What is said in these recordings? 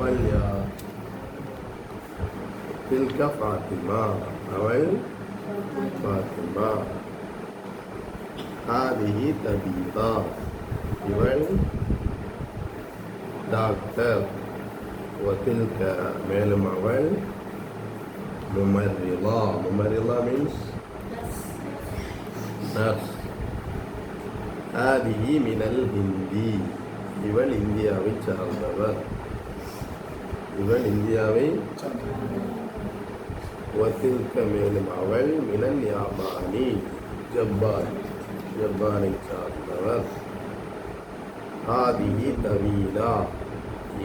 அவள் யார்? تلك فاطمة அவள் فاطمة. هذه طبيبة இவள் டாக்டர். وتلك மேலும் அவள் ممرضة. ممرضة means nurse. هذه من الهند இவள் இந்தியாவை சார்ந்தவர். இவள் இந்தியாவை وتلك மேலும் அவள் من اليابان ஜப்பான் ஜப்பானை சார்ந்தவர். هذه طويلة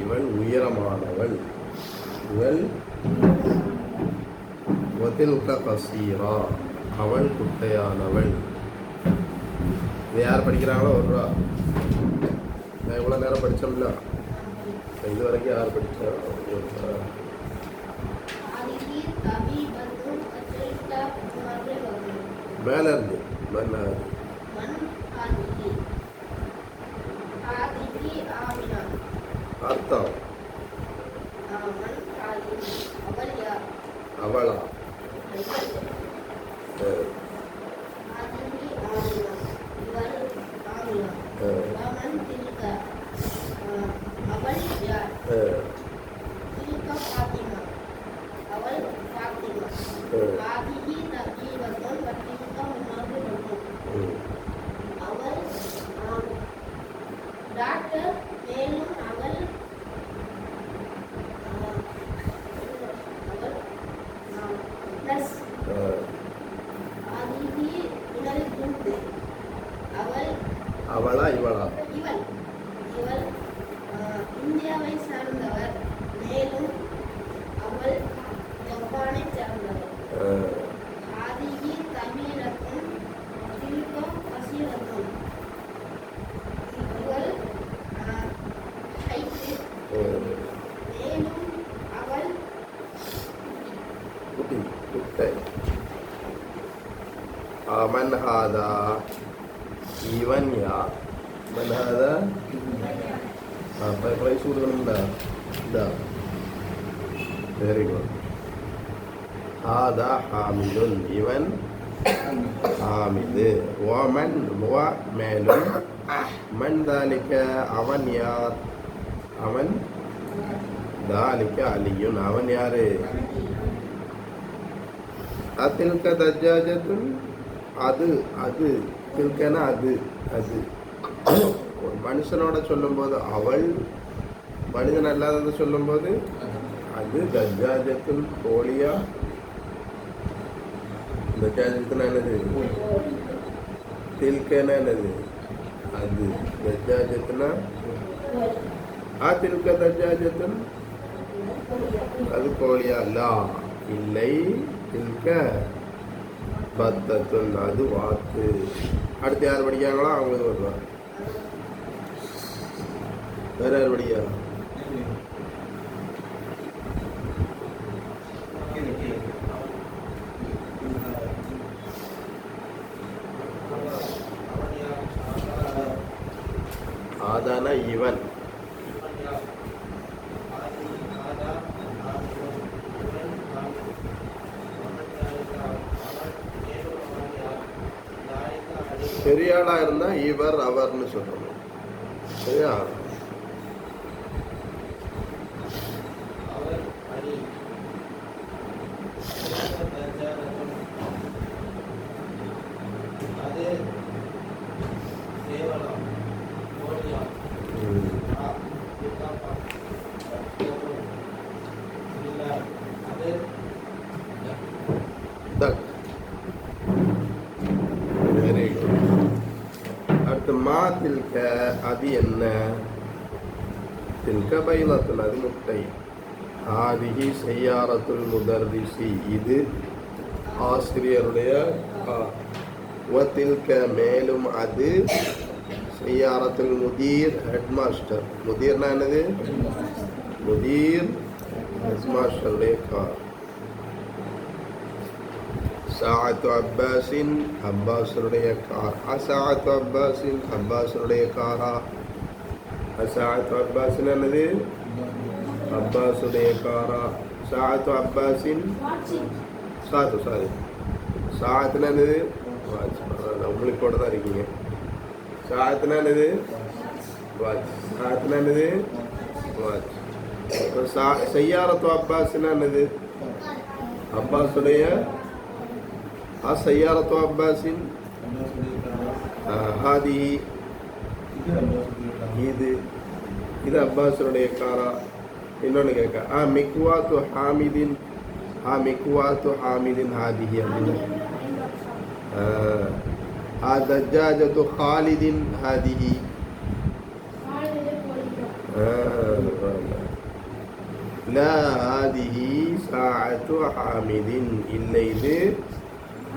இவள் உயரமானவள். இவள் وتلك قصيرة அவள் குட்டையானவள். இது யார் படிக்கிறாங்களோ ஒரு ரூபா. நான் எவ்வளோ நேரம் படித்தோம்ல, இது வரைக்கும் யார் படித்தா? மேல இருந்து அர்த்தம் அவளா? டாக்டர் மேலும் அவள் நர்ஸ். அவளா இவளா? இவள் இவள் இந்தியாவை சார்ந்தவர். மேலும் அவள் ஜப்பானை சார்ந்தவர். ஆதிகி தமிழகம் திருக்கம் பசிரகம். இவள் ஹைட்டு. மேலும் அவள் குட்டி குட்டை. من هذا இவன் யார்? من هذا பிரைஸ் கொடுக்கணும்டா. இந்த வெரி குட். هذا حامد இவன் ஹாமிது. ومن மேலும் من ذلك அவன் யார்? அவன் ذلك علي அவன் யாரு? أتلك دجاجة அது அது தில்கனா அது அது. ஒரு மனுஷனோட சொல்லும்போது அவள், மனிதன் அல்லாததை சொல்லும்போது அது. தஜ்ஜாஜத்துல் கோழியா? தஜ்ஜாஜத்துனா என்னது? தில்கனா என்னது? அது. தஜ்ஜாஜத்துனா தில்க தஜ்ஜாஜத்துன் அது கோழியா? லா இல்லை. தில்க பத்தத்துன் அது வாத்து. அடுத்து யார் படிக்காங்களோ அவங்களுக்கு வருவா. வேற யார் படிக்கா? ஆதானா இவன். பெரிய ஆளா இருந்தா இவர் அவர்னு சொல்லணும். சரியா? Very good. அடுத்து மா தில்க அது என்ன? தில்க பைலத்துன் அது முட்டை. ஆதிகி செய்யாரத்துல் முதர்ரிசி இது ஆசிரியருடைய கார். வத்தில்க மேலும் அது செய்யாரத்துல் முதீர் ஹெட் மாஸ்டர். முதீர்னா என்னது? முதீர் ஹெட் மாஸ்டருடைய கார். சாஅத்து அப்பாஸின் அப்பாஸருடைய கார். அசாஅத்து அப்பாஸின் அப்பாஸருடைய காரா? அசாஅத்து அப்பாஸின் என்னது? அப்பாஸுடைய காரா. சாத்து அப்பாஸின் சாத்து சாரி சாத்துனா என்னது? வாட்ச். உங்களுக்கு கூட தான் இருக்கீங்க. சாத்துனா என்னது? வாட்ச். சாத்துனா என்னது? வாட்ச். செய்யாரத்து அப்பாஸ்னா என்னது? அப்பாஸுடைய செய்யாரத்து அப்பாஸின் ஹாதி இது இது அப்பாஸுடைய காரா. இன்னொன்று கேட்க மிக்வாத்து ஹாமிதின் மிக்வாத்து ஹாமிதின் ஹாதிஹி அப்படின்னு. தஜ்ஜாஜத்து ஹாலிதின் ஹாதிஹி. லா ஹாதிஹி சாஅத்து ஹாமிதின். இல்லை இது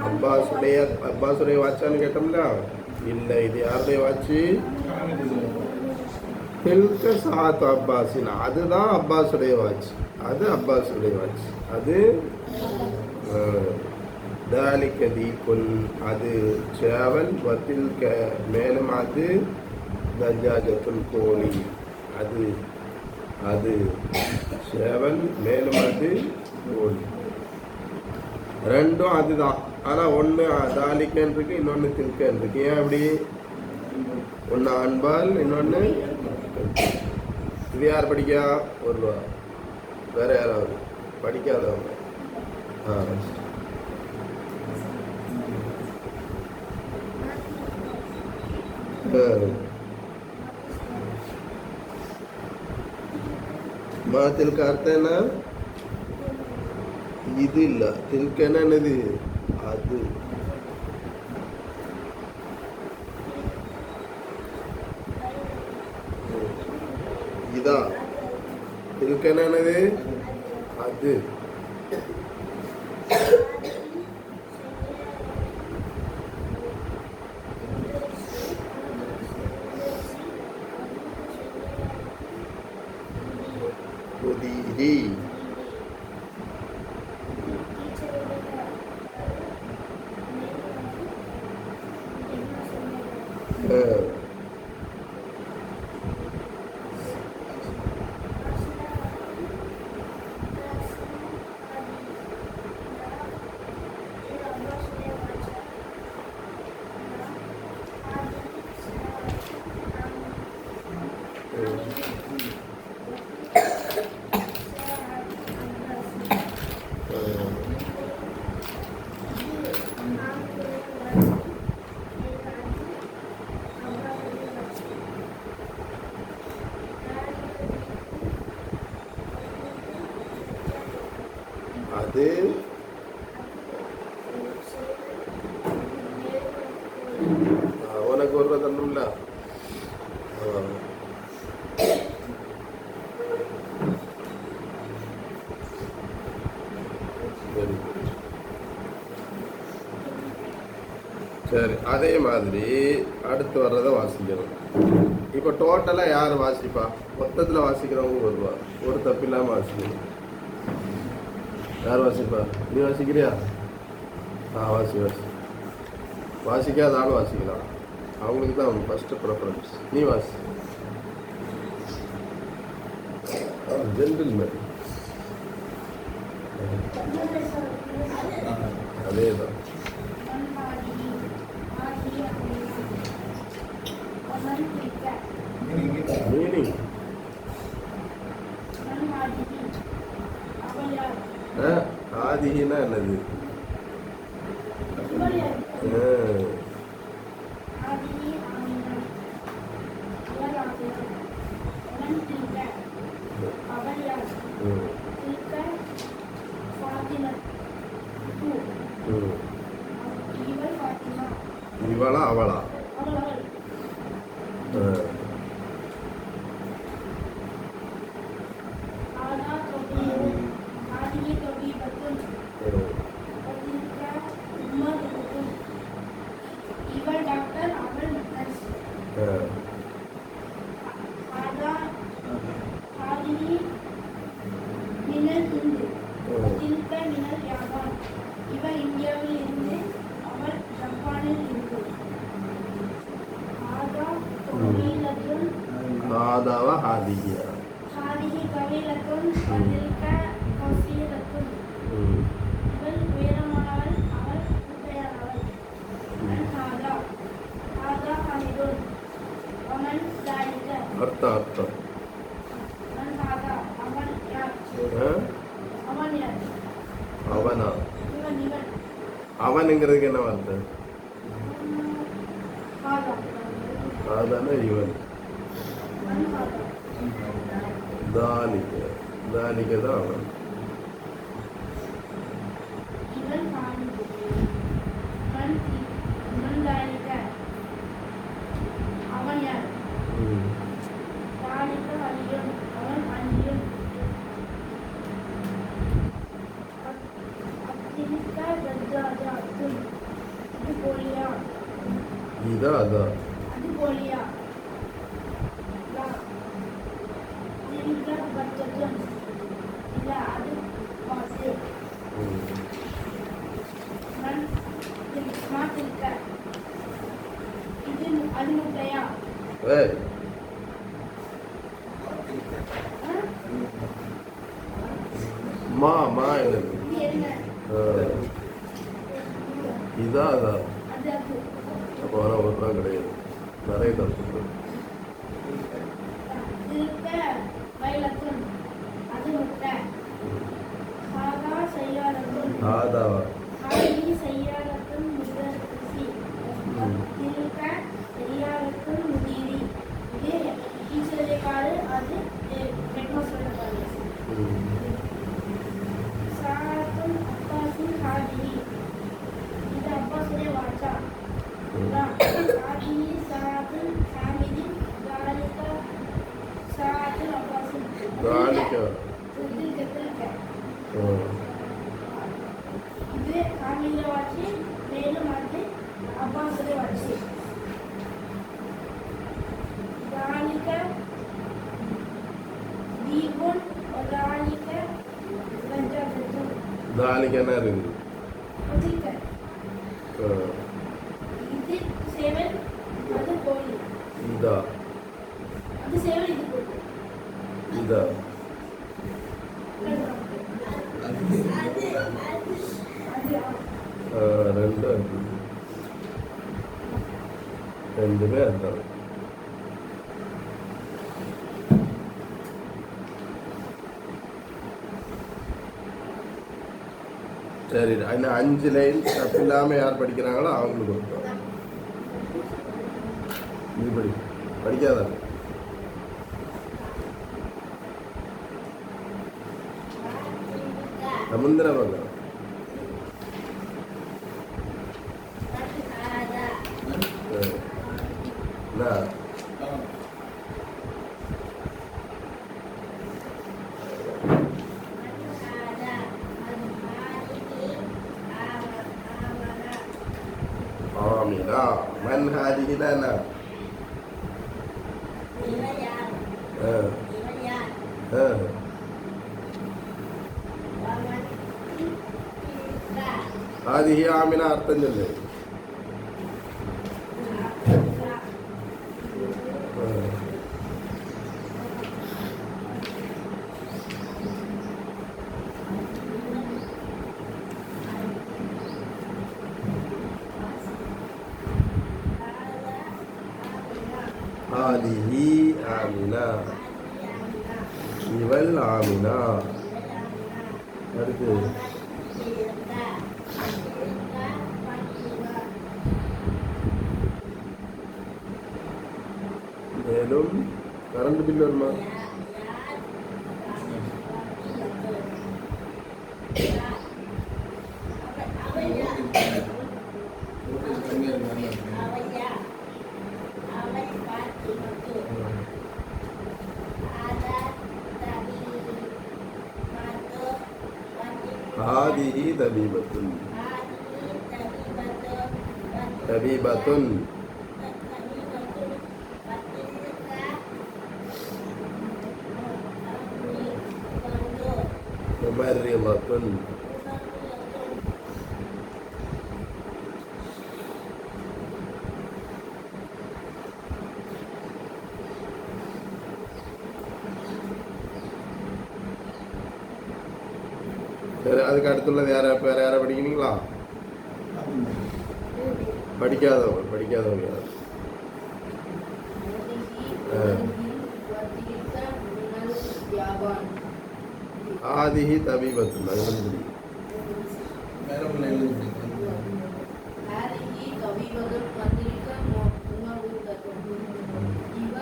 அப்பாஸுடைய வாட்சான்னு கேட்டோம்ல. இல்லை இது யாருடைய வாட்சு? தில்க சாத் அப்பாஸின். அதுதான் அப்பாஸுடைய வாட்ச். அது அப்பாஸுடைய வாட்ச். அது தாலிக்க தீக்குன். அது சேவல். வத்தில்க மேலும் அது தஜ்ஜாஜத்துல் கோழி. அது அது சேவல் மேலும் அது கோழி. ரெண்டும் அதுதான். ஆனால் ஒன்று தாலிக்கன்னு இருக்கு, இன்னொன்று தில்கன்னு இருக்கு. ஏன் அப்படி? ஒன்று அன்பால், இன்னொன்று. இது யார் படிக்கா? ஒரு ரூபா. வேற யாராவது படிக்காதவங்க? தில்க அர்த்தம் என்ன? இது இல்லை. தில்கன்னா என்னது? அது. இதான் தில்கன்னா என்னது? அது. புதிரி. அது உனக்கு ஒரு தரணும்ல. சரி, அதே மாதிரி அடுத்து வர்றதை வாசிக்கணும். இப்போ டோட்டலாக யார் வாசிப்பா? மொத்தத்தில் வாசிக்கிறவங்க ஒரு ரூபா. ஒரு தப்பு இல்லாமல் வாசிக்கணும். யார் வாசிப்பா? நீ வாசிக்கிறியா? வாசி வாசி. வாசிக்காத ஆள் வாசிக்கலாம். அவங்களுக்கு தான் ஃபஸ்ட்டு ப்ரிஃபரன்ஸ். நீ வாசி. ஜென்டில்மேன். அதே தான். மீனிங் ஆதினா என்னது? இவளா அவளா? தவிலத்தும் பதில்க கசீரத்தும் ம். இவள் உயரமானவள் அவள் குட்டையானவள் மன் ஹாதா ஹாதா ஹமீதுன் வமன் ذلك அர்த்தம் மன் ஹாதா அவன் யார் ஆ? அவன் யார் அவனா இவன் அவனுங்கிறதுக்கு என்ன வார்த்தை ஹாதா அதானே இவன் மன் ஹாதா தானிக்க தான் அவன் இவன் ஹாமிது மன் மன் ذلك அவன் யார் ம். ذلك அலியும் அவன் அலியும் அப்திலிக்க தஜ்ஜாஜாத்தும் இது போலியா இதா அதான் அது போலியா லா தில்க பத்தத்தும் இல்ல அது பாசே ம். மன் மாத்திருக்க இது அது முட்டையா ஏய் மா என்னது இது என்ன ஆ. இதா அதான் அது அது அப்போ வர ஒரு தான் கிடையாது நிறைய தப்பு திருக்க வயலத்தும் அது முட்டை சாதா செய்யாரத்தும் ஆதாவா ஆதி செய்யாரத்தும் முதற்சி திருக்க செய்யாரத்தும் முதிரி இது டீச்சருடைய காரு அது ஹெட்மாஸ்டரோட காரு ம். சாத்தும் அப்பாஸின் காதிரி இது அப்பாஸுடைய வாச்சா காதிரி சாத்தும் ஹாமிதின் தாலிகா சாத்தும் அப்பாஸின் தானிக்க திருக்க ஆ. இது ஹாமிதில் வாட்சி மேலும் அது அப்பாஸுடைய வாட்சி தாலிகா தீபுன் தாலிகா லஜ்ஜாத்தும் தானிக்க என்ன இருக்குது அதிக ஆ. இது சேவல் அது கோழி இதா அது சேவல் இது கோழி இதா அது ஆ, ரெண்டும் இருக்குது ரெண்டுமே அதான் சரி இன்னும் 5 லைன் தப்பு இல்லாமல் யார் படிக்கிறாங்களோ அவங்களுக்கு கொடுப்போம் நீ படிக்காத சமுந்திர பக்கம் என்ன ஆமினா மன் ஹாதிஹினா என்ன ஆ ஆ ஹாதிஹி ஆமினா அர்த்தம் சொல்லு ஆ. ஹாதிஹி ஆமினா இவள் ஆமினா அடுத்து மேலும் கரண்ட் பில் வருமா ஹாதிஹி தபீபத்துன் தபீபத்துன் முமர்ரிலத்துன் அதுக்கு அடுத்துள்ளது வேற யாரை படிக்கிறீங்களா? படிக்காதவங்க யார்? ஆதிஹி தபீபத்துன் அது வந்து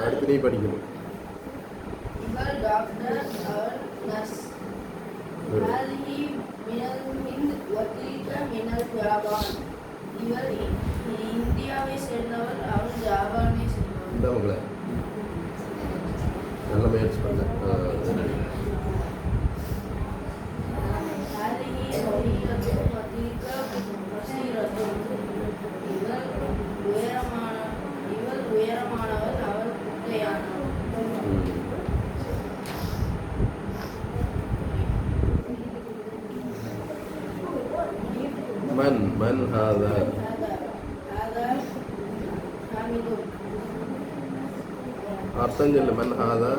அடுத்து நீ படிக்கணும். இந்தியாவை சேர்ந்தவர், அவர் ஜாபானை சேர்ந்தவர். இந்த உங்களை நல்ல முயற்சி பண்ண உயரமானவர், அவர் குட்டையானவர். من هذا அர்த்தம் சொல்லு. மன் ஹாதா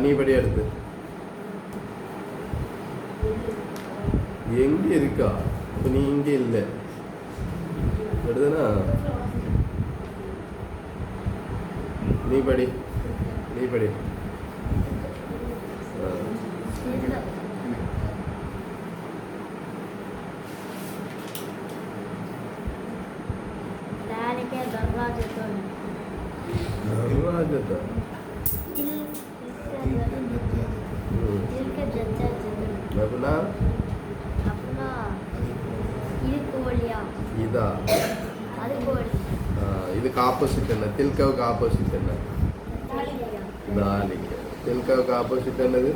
நீ படி எடுத்து எங்க இருக்கா? இப்ப நீ இங்க இல்ல எடுதுனா நீ படி இதா இதுக்கு ஆப்போசிட் என்ன? தில்கவுக்கு ஆப்போசிட் என்ன? தாலிக. தில்கவுக்கு ஆப்போசிட் என்னது?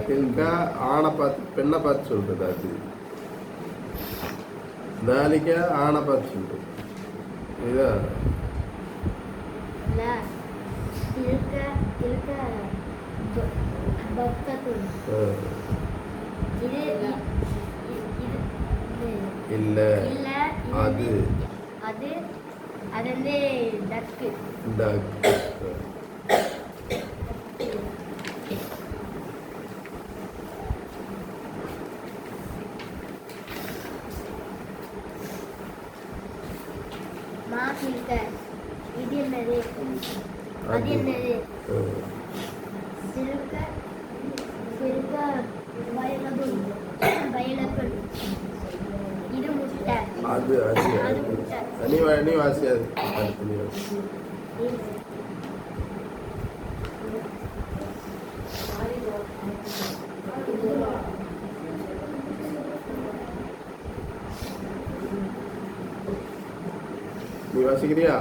தில்கா ஆணை பார்த்து பெண்ணை பார்த்து சொல்றது. அது தாலிக ஆணை பார்த்து சொல்றது. இதா இல்ல அது வந்து டக்கு. இது என்னது? அது என்னது? இது முட்டை. அது நீ வாசியாது. நீ வாசிக்கிறியா?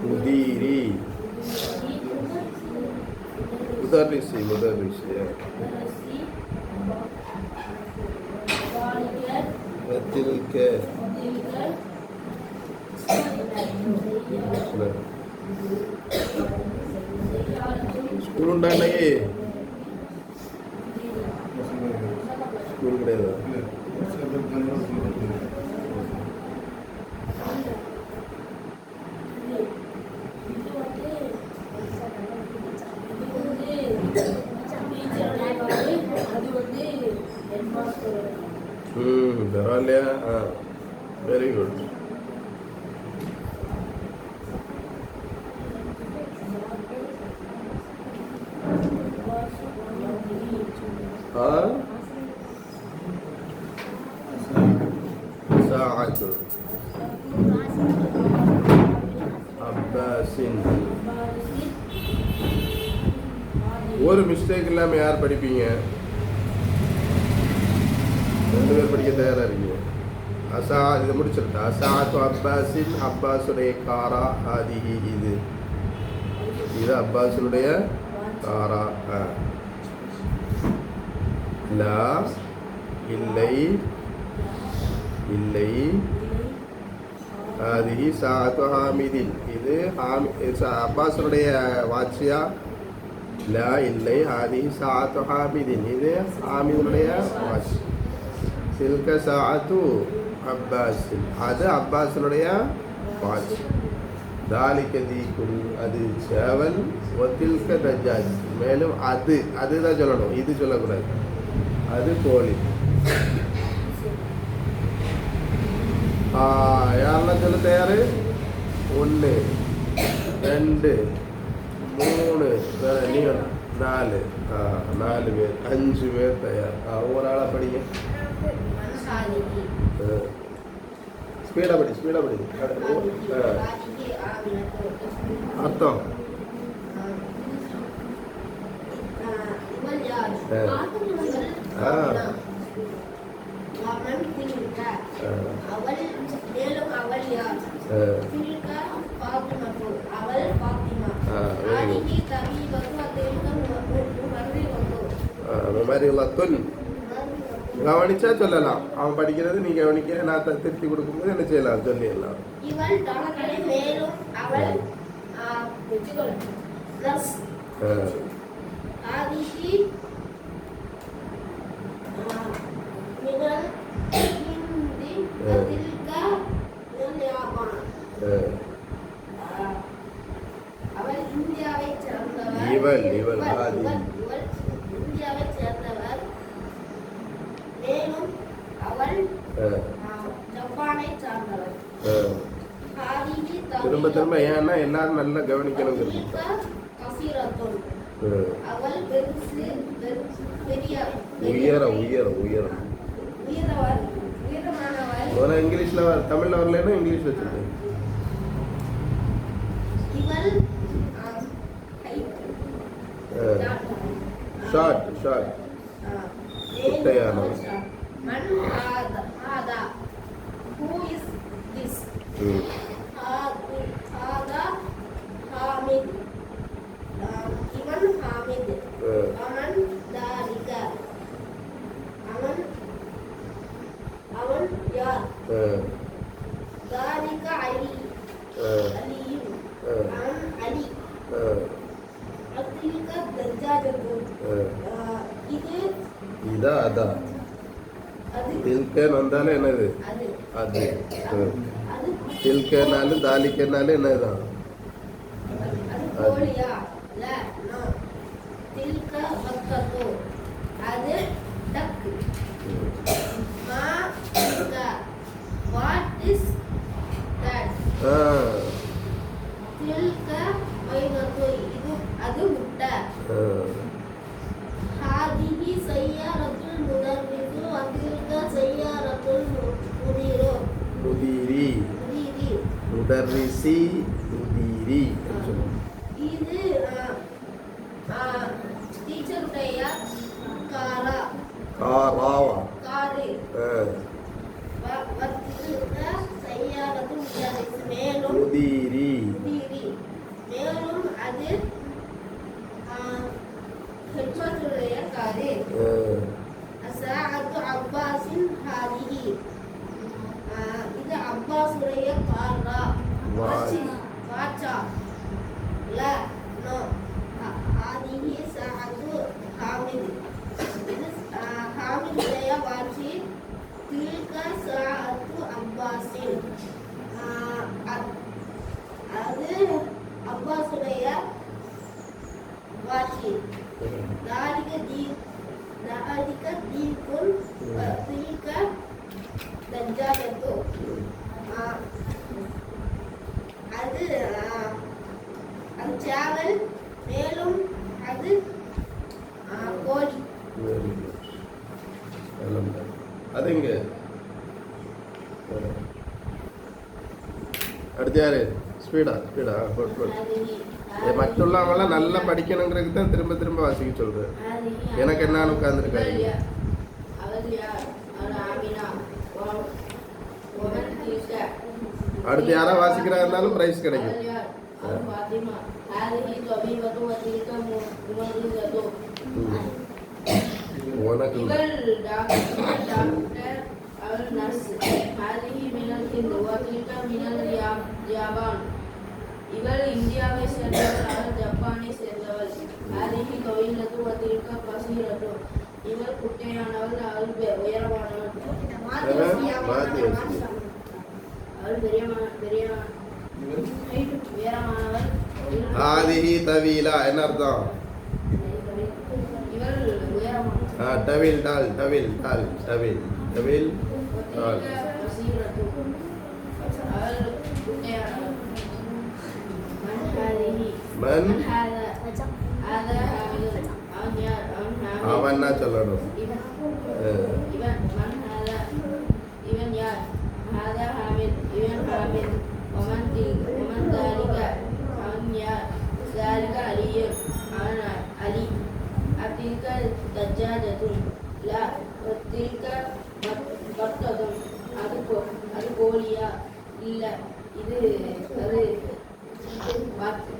مديري مدرسي وتلك ஸ்கூல் உண்டாண்டே ஸ்கூல் கிடையாது. பரவாயில்லையா? Very good. ساعة عباس. ஒரு மிஸ்டேக் இல்லாம யார் படிப்பீங்க? ரெண்டு பேர் படிக்க தயாரா இருக்கீங்க. அசா இதை முடிச்சிருட்டா. அசாத்து அப்பாஸின் அப்பாஸுடைய காரா ஆதிஹி. இது அப்பாஸுடைய காரா. லா இல்லை ஹாதிஹி சாஅத்து ஹாமிதின். இது அப்பாஸுடைய வாட்சியா? லா, இல்லை. ஹாதிஹி சாஅத்து ஹாமிதின். இது ஹாமிதுடைய வாட்ச். தில்க சாஅத்து அப்பாஸ். அது அப்பாஸுடைய வாட்ச். தாலிக்க தீக்குன், அது சேவல். ஒத்தில்க தஜ்ஜாஜ், மேலும் அதுதான் சொல்லணும், இது சொல்லக்கூடாது. அது கோழி. யாரெல்லாம் சொல்ல தயாரு? 1 2 3 நீ 4 4 பேர், 5 பேர் தயார். ஒரு ஆளா படிங்க. ஸ்பீடா படி. அர்த்தம் கவனிச்சா சொல்லலாம். அவன் படிக்கிறது நீ கவனிக்க, நான் திருத்தி கொடுக்கும்போது என்ன செய்யலாம்? சொல்லிடலாம். திரும்ப திரும்ப ஏன்னா எல்லாரும் நல்லா கவனிக்கணும். இங்கிலீஷ்ல தமிழ்ல வரலன்னா இங்கிலீஷ் வச்சிருக்கேன். ஷார்ட் குட்டையான. Who is this? Hamid. Iman Hamid. Aman Dalika. Aman Yar. Dalika Ali. Ali. Aman Ali. Atilka Dajjajatu. இது இதா அதா. தில்கன் வந்தாலும் என்னது? அது. தில்கனாலும் தாலிக்கனாலும் என்னதுதான்? முதர்ரிசி முதீரி. இது டீச்சருடைய காரா. காராவா? காரு. சையாரத்து முதர்ரிஸ். மேலும் முதீரி. மேலும் அது ஹெட்மாஸ்டருடைய காரு. அஸாஅத்து அப்பாஸின் ஹாதிஹி. இது அப்பாஸுடைய காரா. வாச்சா. லா, நோ. ஹாதிஹி சாஅத்து ஹாமித். இது ஹாமிதுடைய வாட்சி. தில்க சாஅத்து அப்பாஸின். அது அப்பாஸுடைய வாட்சி. தாலிக தீக்குன் தில்க தஜ்ஜாஜத்து. அது சேவல். மேலும் அது கோழி. அது எங்க? அடுத்து யாரு? ஸ்பீடா. மற்றவங்களாம் நல்லா படிக்கணுங்கிறதுக்கு தான் திரும்ப திரும்ப வாசிக்க சொல்றேன். எனக்கு என்னன்னு உட்கார்ந்துருக்காரு. அடுத்து யாரா வாசிக்கிறா இருந்தாலும் பிரைஸ் கிடைக்கும். உனக்கு النص هذه من الهند وتلك من اليابان இவள் இந்தியாவை சேர்ந்தவள் அவள் ஜப்பானை சேர்ந்தவள் ஹாதிஹி தவீலத்து வதில்க கஸீரத்து இவள் குட்டையானவள் அவள் உயரமானவள் அவள் உயரமானவள் ஹாதிஹி தவீலா என்ன அர்த்தம் இவள் உயரமானவள் டவில் டால் டவில் டால் டவில் டவில் டால் கஸீரத்து அவள் குட்டையானவள் மன் هذا அவன்னா சொல்லணும் இவன் மன் هذا இவன் யார் هذا ஹாமித் இவன் ஹாமித் ومن ذلك அவன் யார் ذلك علي அவன் அலி அத்தில்க தஜ்ஜாஜத்துன் லா வத்தில்க பத்ததுன் அது கோழியா இல்ல இது அது வாத்து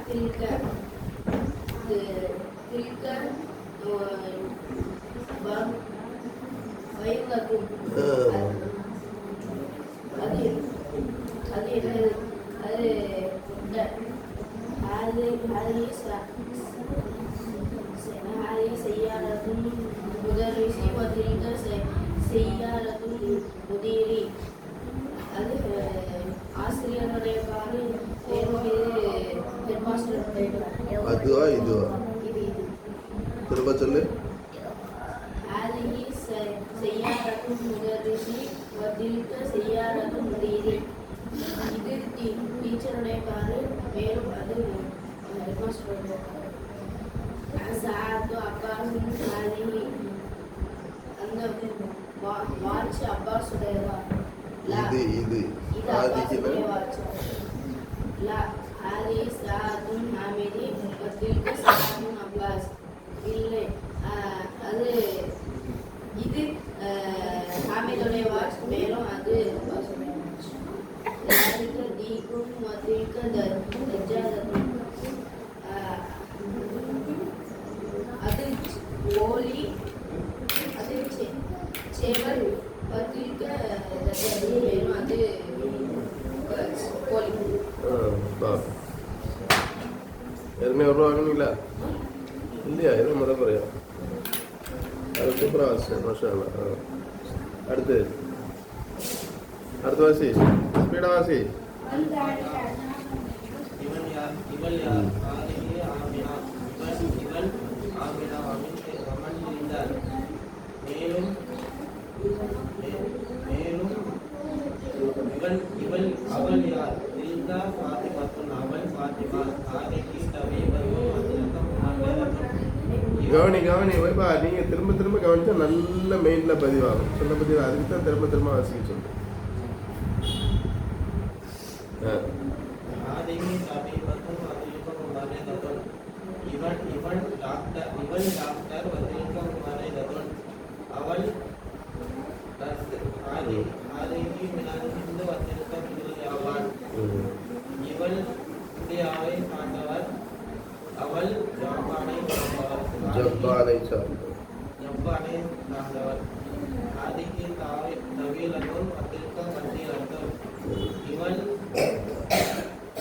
தில்க வயலக்கும் அது அது என்னது அது هذه سيارة مدرسي وتلك سيارة مديري அது ஆசிரியருடைய காரு ஹெட் மாஸ்டருடைய அதுவா இதுவா இது திரும்ப சொல்லு هذه سيارة مدرسي وتلك سيارة مديري இது டீச்சருடைய காரு மேலும் அது ஹெட் மாஸ்டருடைய சாத்து அப்பாஸும் ஹாதிஹி அந்த வாட்ச் அப்பாஸுடையதா இது ஆதிக்கின لا هذه ساعة حامد وتلك ساعة عباس இல்லை அது இது ஹாமிதுடைய வாட்ச் மேலும் அது அப்பாஸுடைய வாட்ச் ذلك ديك وتلك دجاجة அது கோழி அது சேவல் வத்தில்க மேலும் அது கோழி எதுவுமே ஒரு ரூபா வாங்கினீங்களா இல்லையா எதுவும் முறை குறையா அது சூப்பராக வாசி மஷா அடுத்து வாசி ஸ்பீடாக வாசி இவள் யார் ஹாதிஹி ஆமினா இவள் ஆமினா வமன் இருந்தார் மேலும் இவள் அவள் யார் தில்கா ஃபாத்திமாத்துன் அவள் ஃபாத்திமா ஹாதிஹி தவீபத்துன் வதில்க கவனி வைப்பா நீங்கள் திரும்ப கவனிச்சா நல்ல மெயினில் பதிவாகும் சொன்ன பதிவு அதுக்கு தான் திரும்ப வாசிக்க சொல்லுங்கள் ஹாதிஹி தவீபத்துன் வதில்க முமரிதத்துன் இவள் டாக்டர் வதில்க முமரிதத்துன் அவள் ஹாதிஹி மினல் ஹிந்து வதில்க மினல் யாபான் இவள் இந்தியாவை சார்ந்தவர் அவள் ஜப்பானை சார்ந்தவர் ஹாதிஹி தவீலத்துன் வதில்க கஸீரத்துன் இவள்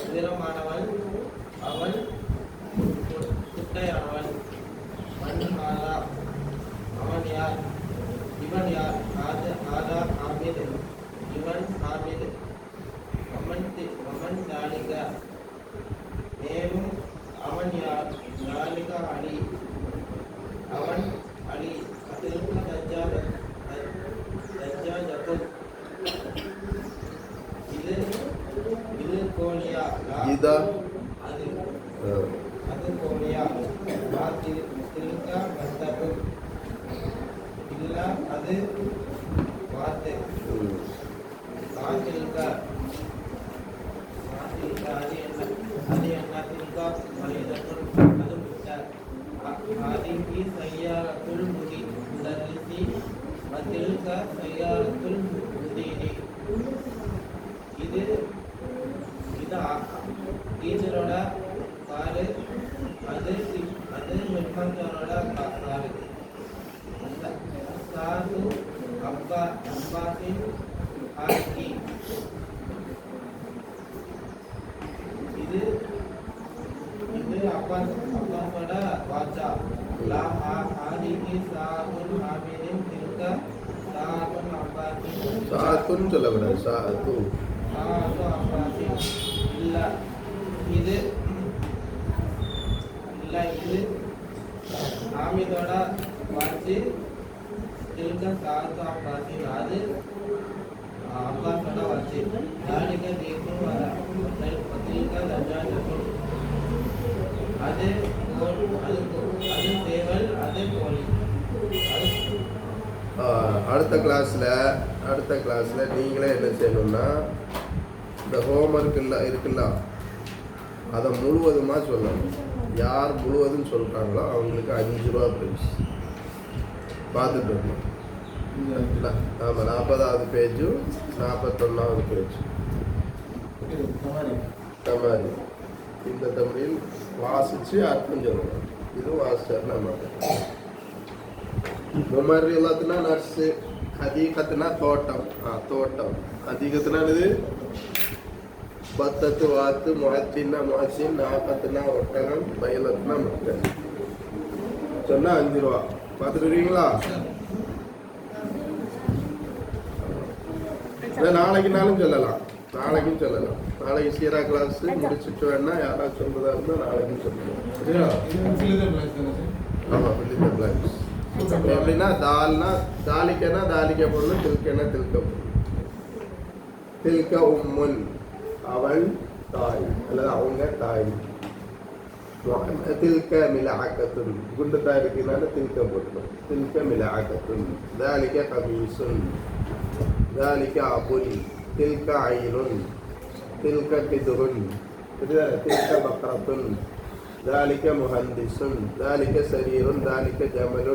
உயரமானவள் அவள் குட்டையானவள் மன் ஹாதா அவன் யார் இவன் யார் ஹாதா ஹாமித் இவன் ஹாமித் வமன் தாலிக மேலும் அவன் யார் தாலிக அலி அவன் அலி அதில்க தஜ்ஜாஜத்துன் இது கோழியா இதா அது கோழியா தில்க பத்தத்துன் இல்ல அது வாத்து தில்க அது என்ன தில்க மனிதத்துன் அது முட்டை ஹாதிஹி சய்யாரத்துல் முதர்ரிசி வதில்க சய்யாரத்துல் முதீரி இது டீச்சரோட காரு அது ஹெட்மாஸ்டரோட காரு சலாத்து அப்பாசின் ஹாக்கி. இது அப்பாஸோட வாச்சா. லா ஹாதிஹி சாஅத்துன் ஹாமிதின் தில்க சாஅத்துன் அப்பாசின். சாத்துன்னு சொல்லக்கூடாது, சாத்து. சாஅத்து அப்பாசின். இல்ல இது ஹாமிதோட வாட்சி. தில்க சாஅத்து அப்பாசின். அது அப்பாஸோட வாட்சி. தாலிக தீக்கும் பத்திரிக தஜாஜத்துன். அது சேவல், அது கோழி. அடுத்த கிளாஸில் நீங்களே என்ன செய்யணும்னா இந்த ஹோம்ஒர்க் இருக்குல்ல அதை முழுவதுமாக சொல்லணும். யார் முழுவதும் சொல்கிறாங்களோ அவங்களுக்கு 5 ரூபா ப்ரைஸ். பார்த்துட்டு வரணும். ஆமாம், 40வது பேஜும் 41வது பேஜ். தமாரி இந்த தமிழில் வாசித்து அர்த்தம் சொல்லணும். இது வாசிச்சார் நம்ம. முமர்ரிலத்துனா நர்ஸு, ஹதீகத்துனா தோட்டம். தோட்டம். ஹதீகத்துனா இது பத்தத்து வாத்து, முஹத்தின்னா முஹசின், நாற்பத்துனா ஒட்டகம், பைலத்துனா முட்டை. சொன்னால் 5 ரூபா. பார்த்துட்டு இருக்கீங்களா? நாளைக்குனாலும் சொல்லலாம், நாளைக்கும் சொல்லலாம். நாளைக்கு சீரா கிளாஸ் முடிச்சுட்டு வேணா யாராவது சொல்றதா இருந்தால் நாளைக்கும் சொல்லலாம். சரியா? ஆமாம், பில்லித பிளான்ஸ். எப்படின்னா தால்னா தாலிக்கனா தாலிக்க பொருள், தில்கனா தில்க பொருள். தில்க உம்முன் அவள் தாய் அல்லது அவங்க தாய். தில்க மிலாக்கத்துன் குண்டு தாய் இருக்கிறதுனால தில்க பொருள். தில்க மிலாக்கத்துன். தாலிக்க கமீசுன். தாலிக்க அபுல். தில்க ஐனுன். தில்க கிதுருன். தில்க பக்ரத்துன். ذلك مهندس. ذلك سرير. ذلك جمل.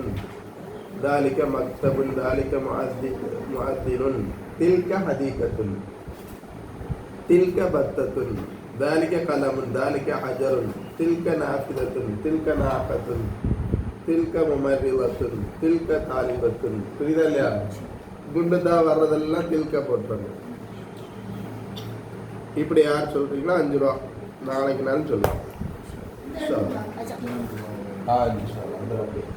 ذلك مكتب. ذلك مؤذن. تلك حديقة. تلك بطة. ذلك قلم. ذلك حجر. تلك نافذة. تلك ناقة. تلك ممرضة. تلك طالبة. புரியுதா இல்லையா? குண்டுதா வர்றதெல்லாம் தில்க போட்டுருங்க. இப்படி யார் சொல்றீங்களோ 5 ரூபா. நாளைக்கு நான் சொல்லலாம். इंशाल्लाह। हाँ इंशाल्लाह।